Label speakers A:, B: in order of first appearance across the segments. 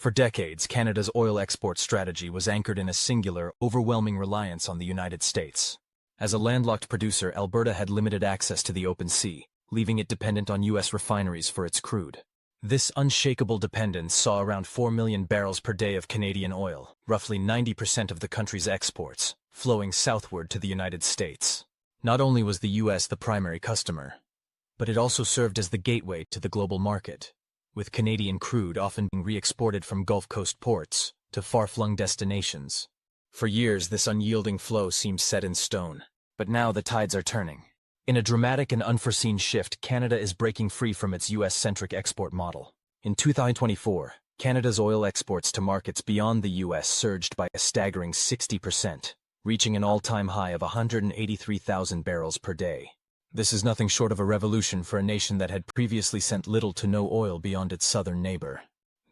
A: For decades, Canada's oil export strategy was anchored in a singular, overwhelming reliance on the United States. As a landlocked producer, Alberta had limited access to the open sea, leaving it dependent on U.S. refineries for its crude. This unshakable dependence saw around 4 million barrels per day of Canadian oil, roughly 90% of the country's exports, flowing southward to the United States. Not only was the U.S. the primary customer, but it also served as the gateway to the global market, with Canadian crude often being re-exported from Gulf Coast ports to far-flung destinations. For years, this unyielding flow seemed set in stone, but now the tides are turning. In a dramatic and unforeseen shift, Canada is breaking free from its U.S.-centric export model. In 2024, Canada's oil exports to markets beyond the U.S. surged by a staggering 60%, reaching an all-time high of 183,000 barrels per day. This is nothing short of a revolution for a nation that had previously sent little to no oil beyond its southern neighbor.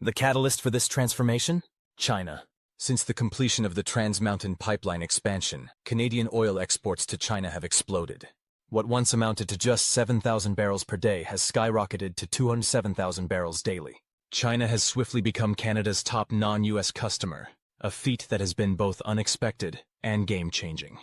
A: The catalyst for this transformation? China. Since the completion of the Trans Mountain Pipeline expansion, Canadian oil exports to China have exploded. What once amounted to just 7,000 barrels per day has skyrocketed to 207,000 barrels daily. China has swiftly become Canada's top non-U.S. customer, a feat that has been both unexpected and game-changing.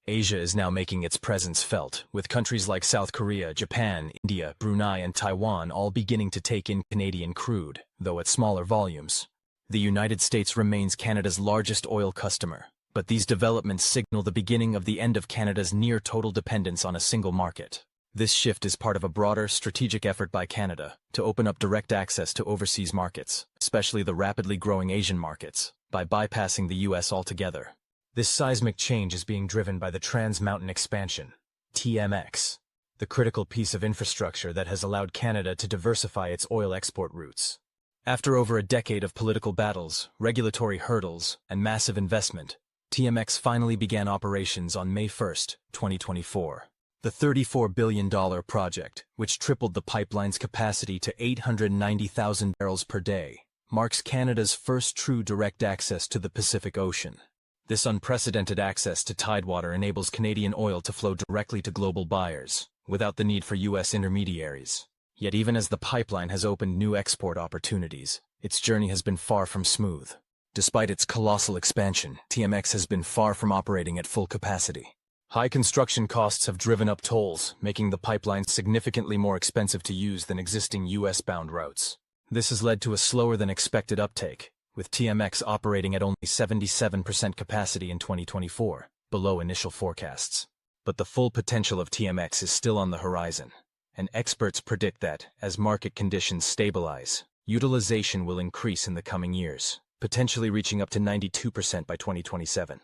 A: Asia is now making its presence felt, with countries like South Korea, Japan, India, Brunei, and Taiwan all beginning to take in Canadian crude, though at smaller volumes. The United States remains Canada's largest oil customer, but these developments signal the beginning of the end of Canada's near-total dependence on a single market. This shift is part of a broader, strategic effort by Canada to open up direct access to overseas markets, especially the rapidly growing Asian markets, by bypassing the U.S. altogether. This seismic change is being driven by the Trans Mountain Expansion, TMX, the critical piece of infrastructure that has allowed Canada to diversify its oil export routes. After over a decade of political battles, regulatory hurdles, and massive investment, TMX finally began operations on May 1, 2024. The $34 billion project, which tripled the pipeline's capacity to 890,000 barrels per day, marks Canada's first true direct access to the Pacific Ocean. This unprecedented access to tidewater enables Canadian oil to flow directly to global buyers, without the need for U.S. intermediaries. Yet even as the pipeline has opened new export opportunities, its journey has been far from smooth. Despite its colossal expansion, TMX has been far from operating at full capacity. High construction costs have driven up tolls, making the pipeline significantly more expensive to use than existing U.S.-bound routes. This has led to a slower-than-expected uptake, with TMX operating at only 77% capacity in 2024, below initial forecasts. But the full potential of TMX is still on the horizon, and experts predict that, as market conditions stabilize, utilization will increase in the coming years, potentially reaching up to 92% by 2027.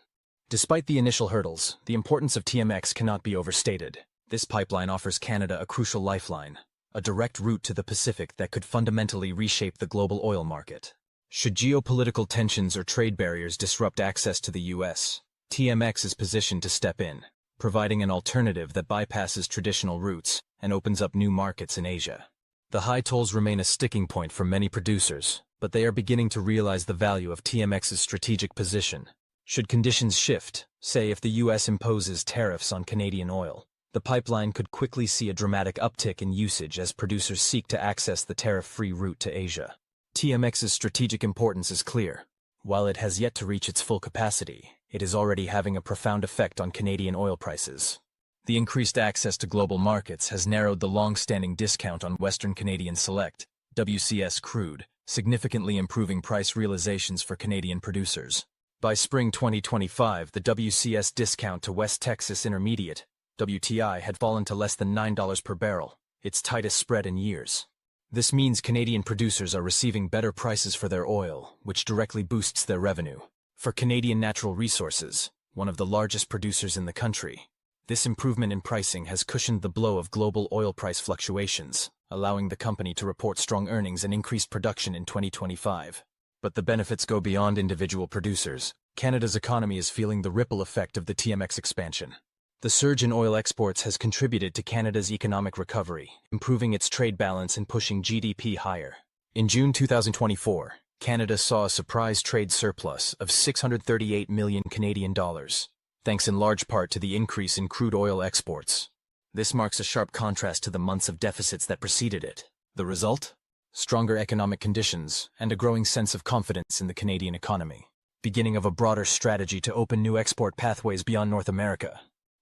A: Despite the initial hurdles, the importance of TMX cannot be overstated. This pipeline offers Canada a crucial lifeline, a direct route to the Pacific that could fundamentally reshape the global oil market. Should geopolitical tensions or trade barriers disrupt access to the U.S., TMX is positioned to step in, providing an alternative that bypasses traditional routes and opens up new markets in Asia. The high tolls remain a sticking point for many producers, but they are beginning to realize the value of TMX's strategic position. Should conditions shift, say if the U.S. imposes tariffs on Canadian oil, the pipeline could quickly see a dramatic uptick in usage as producers seek to access the tariff-free route to Asia. TMX's strategic importance is clear. While it has yet to reach its full capacity, it is already having a profound effect on Canadian oil prices. The increased access to global markets has narrowed the long-standing discount on Western Canadian Select, WCS crude, significantly improving price realizations for Canadian producers. By spring 2025, the WCS discount to West Texas Intermediate, WTI, had fallen to less than $9 per barrel, its tightest spread in years. This means Canadian producers are receiving better prices for their oil, which directly boosts their revenue. For Canadian Natural Resources, one of the largest producers in the country, this improvement in pricing has cushioned the blow of global oil price fluctuations, allowing the company to report strong earnings and increased production in 2025. But the benefits go beyond individual producers. Canada's economy is feeling the ripple effect of the TMX expansion. The surge in oil exports has contributed to Canada's economic recovery, improving its trade balance and pushing GDP higher. In June 2024, Canada saw a surprise trade surplus of $638 million Canadian dollars, thanks in large part to the increase in crude oil exports. This marks a sharp contrast to the months of deficits that preceded it. The result? stronger economic conditions, and a growing sense of confidence in the Canadian economy. Beginning of a broader strategy to open new export pathways beyond North America.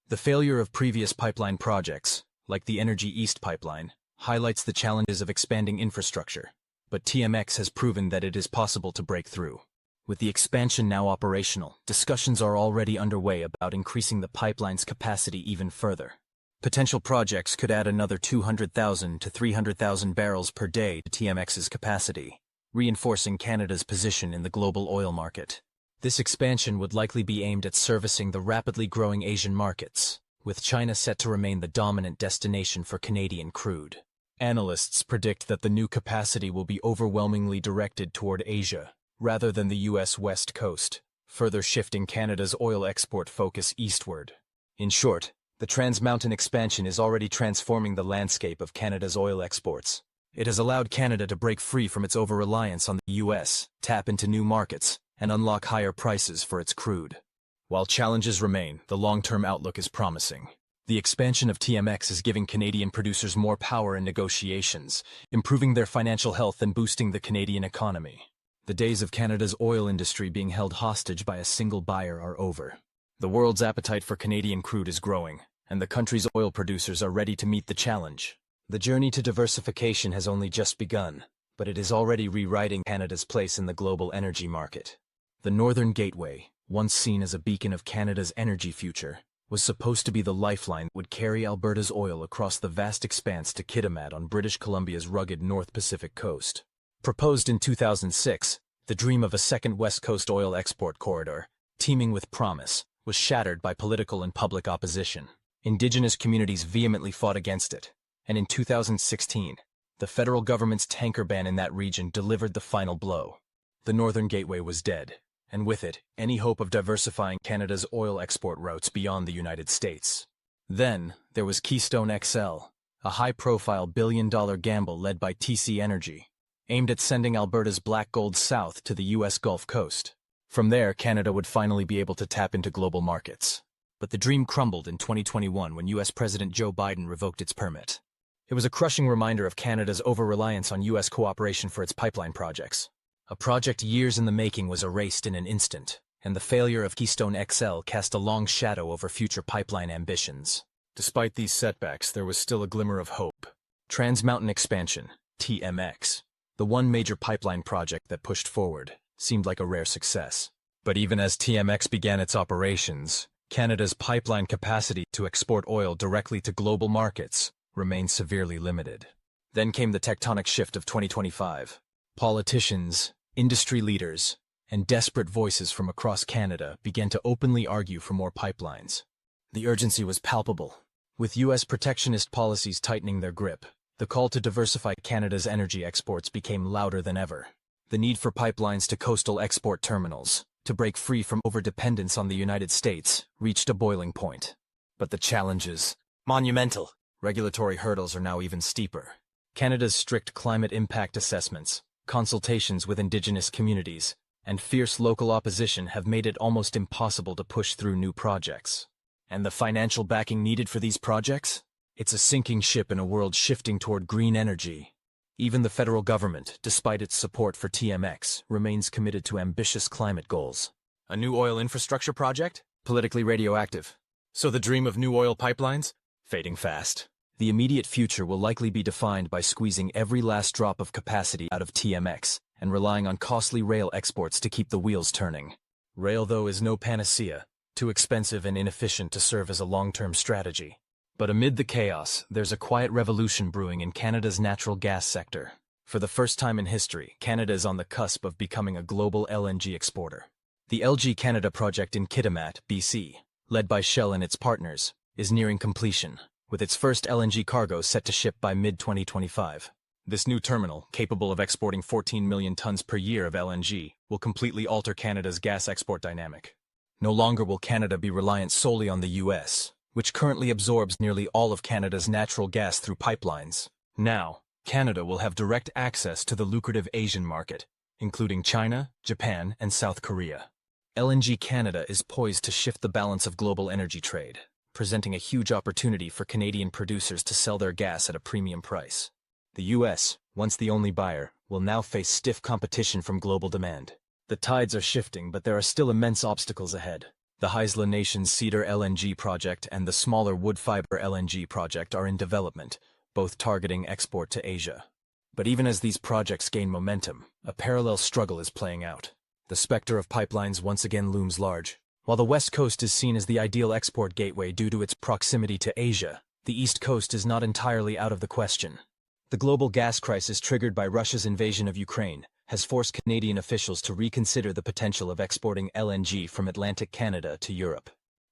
A: The failure of previous pipeline projects, like the Energy East pipeline, highlights the challenges of expanding infrastructure, but TMX has proven that it is possible to break through. With the expansion now operational, discussions are already underway about increasing the pipeline's capacity even further. Potential projects could add another 200,000 to 300,000 barrels per day to TMX's capacity, reinforcing Canada's position in the global oil market. This expansion would likely be aimed at servicing the rapidly growing Asian markets, with China set to remain the dominant destination for Canadian crude. Analysts predict that the new capacity will be overwhelmingly directed toward Asia, rather than the U.S. West Coast, further shifting Canada's oil export focus eastward. In short, the Trans Mountain expansion is already transforming the landscape of Canada's oil exports. It has allowed Canada to break free from its over-reliance on the U.S., tap into new markets, and unlock higher prices for its crude. While challenges remain, the long-term outlook is promising. The expansion of TMX is giving Canadian producers more power in negotiations, improving their financial health and boosting the Canadian economy. The days of Canada's oil industry being held hostage by a single buyer are over. The world's appetite for Canadian crude is growing, and the country's oil producers are ready to meet the challenge. The journey to diversification has only just begun, but it is already rewriting Canada's place in the global energy market. The Northern Gateway, once seen as a beacon of Canada's energy future, was supposed to be the lifeline that would carry Alberta's oil across the vast expanse to Kitimat on British Columbia's rugged North Pacific coast. Proposed in 2006, the dream of a second West Coast oil export corridor, teeming with promise, was shattered by political and public opposition. Indigenous communities vehemently fought against it, and in 2016, the federal government's tanker ban in that region delivered the final blow. The Northern Gateway was dead, and with it, any hope of diversifying Canada's oil export routes beyond the United States. Then, there was Keystone XL, a high-profile billion-dollar gamble led by TC Energy, aimed at sending Alberta's black gold south to the U.S. Gulf Coast. From there, Canada would finally be able to tap into global markets. But the dream crumbled in 2021 when U.S. President Joe Biden revoked its permit. It was a crushing reminder of Canada's over-reliance on U.S. cooperation for its pipeline projects. A project years in the making was erased in an instant, and the failure of Keystone XL cast a long shadow over future pipeline ambitions. Despite these setbacks, there was still a glimmer of hope. Trans Mountain Expansion, TMX, the one major pipeline project that pushed forward, seemed like a rare success. But even as TMX began its operations, Canada's pipeline capacity to export oil directly to global markets remained severely limited. Then came the tectonic shift of 2025. Politicians, industry leaders, and desperate voices from across Canada began to openly argue for more pipelines. The urgency was palpable. With U.S. protectionist policies tightening their grip, the call to diversify Canada's energy exports became louder than ever. The need for pipelines to coastal export terminals, to break free from overdependence on the United States, reached a boiling point. But the challenges, monumental. Regulatory hurdles are now even steeper. Canada's strict climate impact assessments, consultations with Indigenous communities, and fierce local opposition have made it almost impossible to push through new projects. And the financial backing needed for these projects? It's a sinking ship in a world shifting toward green energy. Even the federal government, despite its support for TMX, remains committed to ambitious climate goals. A new oil infrastructure project? Politically radioactive. So the dream of new oil pipelines? Fading fast. The immediate future will likely be defined by squeezing every last drop of capacity out of TMX and relying on costly rail exports to keep the wheels turning. Rail, though, is no panacea, too expensive and inefficient to serve as a long-term strategy. But amid the chaos, there's a quiet revolution brewing in Canada's natural gas sector. For the first time in history, Canada is on the cusp of becoming a global LNG exporter. The LG Canada project in Kitimat, BC, led by Shell and its partners, is nearing completion, with its first LNG cargo set to ship by mid-2025. This new terminal, capable of exporting 14 million tons per year of LNG, will completely alter Canada's gas export dynamic. No longer will Canada be reliant solely on the U.S., which currently absorbs nearly all of Canada's natural gas through pipelines. Now, Canada will have direct access to the lucrative Asian market, including China, Japan, and South Korea. LNG Canada is poised to shift the balance of global energy trade, presenting a huge opportunity for Canadian producers to sell their gas at a premium price. The U.S., once the only buyer, will now face stiff competition from global demand. The tides are shifting, but there are still immense obstacles ahead. The Haisla Nation's Cedar LNG project and the smaller Woodfibre LNG project are in development, both targeting export to Asia. But even as these projects gain momentum, a parallel struggle is playing out. The specter of pipelines once again looms large. While the West Coast is seen as the ideal export gateway due to its proximity to Asia, the East Coast is not entirely out of the question. The global gas crisis triggered by Russia's invasion of Ukraine has forced Canadian officials to reconsider the potential of exporting LNG from Atlantic Canada to Europe.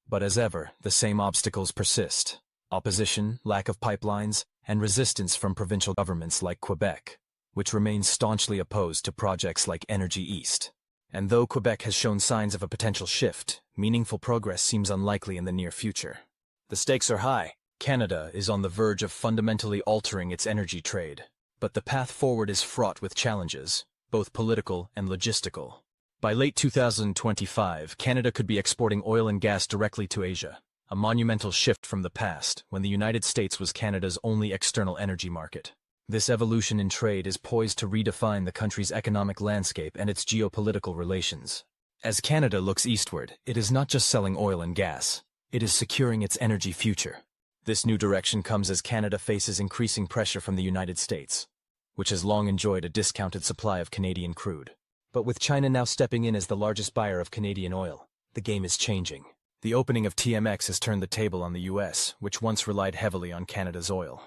A: But as ever, the same obstacles persist: opposition, lack of pipelines, and resistance from provincial governments like Quebec, which remains staunchly opposed to projects like Energy East. And though Quebec has shown signs of a potential shift, meaningful progress seems unlikely in the near future. The stakes are high. Canada is on the verge of fundamentally altering its energy trade. But the path forward is fraught with challenges, both political and logistical. By late 2025, Canada could be exporting oil and gas directly to Asia, a monumental shift from the past, when the United States was Canada's only external energy market. This evolution in trade is poised to redefine the country's economic landscape and its geopolitical relations. As Canada looks eastward, it is not just selling oil and gas, it is securing its energy future. This new direction comes as Canada faces increasing pressure from the United States, which has long enjoyed a discounted supply of Canadian crude. But with China now stepping in as the largest buyer of Canadian oil, the game is changing. The opening of TMX has turned the table on the US, which once relied heavily on Canada's oil.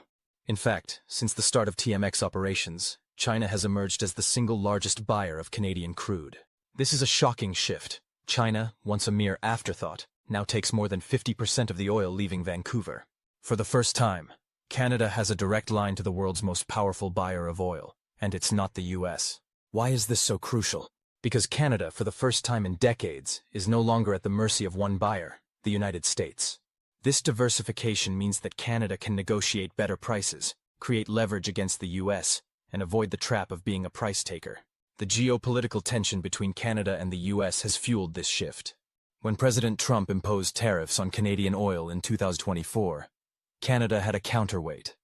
A: In fact, since the start of TMX operations, China has emerged as the single largest buyer of Canadian crude. This is a shocking shift. China, once a mere afterthought, now takes more than 50% of the oil leaving Vancouver. For the first time, Canada has a direct line to the world's most powerful buyer of oil, and it's not the US. Why is this so crucial? Because Canada, for the first time in decades, is no longer at the mercy of one buyer, the United States. This diversification means that Canada can negotiate better prices, create leverage against the US, and avoid the trap of being a price taker. The geopolitical tension between Canada and the US has fueled this shift. When President Trump imposed tariffs on Canadian oil in 2024, Canada had a counterweight: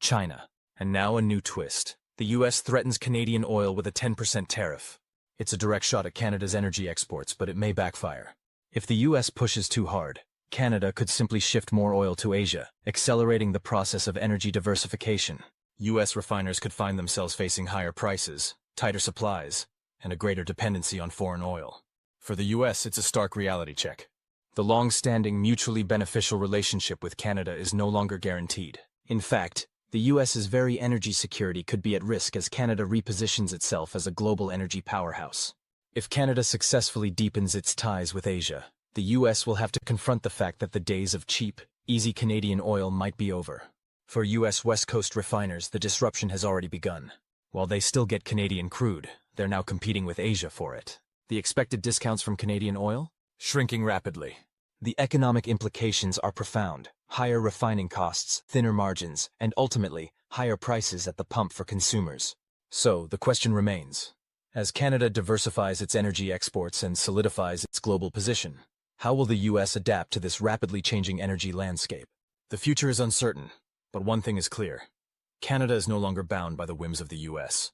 A: China. And now a new twist. The US threatens Canadian oil with a 10% tariff. It's a direct shot at Canada's energy exports, but it may backfire. If the US pushes too hard, Canada could simply shift more oil to Asia, accelerating the process of energy diversification. US refiners could find themselves facing higher prices, tighter supplies, and a greater dependency on foreign oil. For the US, it's a stark reality check. The long-standing, mutually beneficial relationship with Canada is no longer guaranteed. In fact, the US's very energy security could be at risk as Canada repositions itself as a global energy powerhouse. If Canada successfully deepens its ties with Asia, the US will have to confront the fact that the days of cheap, easy Canadian oil might be over. For US West Coast refiners, the disruption has already begun. While they still get Canadian crude, they're now competing with Asia for it. The expected discounts from Canadian oil? Shrinking rapidly. The economic implications are profound: higher refining costs, thinner margins, and ultimately, higher prices at the pump for consumers. So, the question remains: as Canada diversifies its energy exports and solidifies its global position, how will the US adapt to this rapidly changing energy landscape? The future is uncertain, but one thing is clear: Canada is no longer bound by the whims of the US.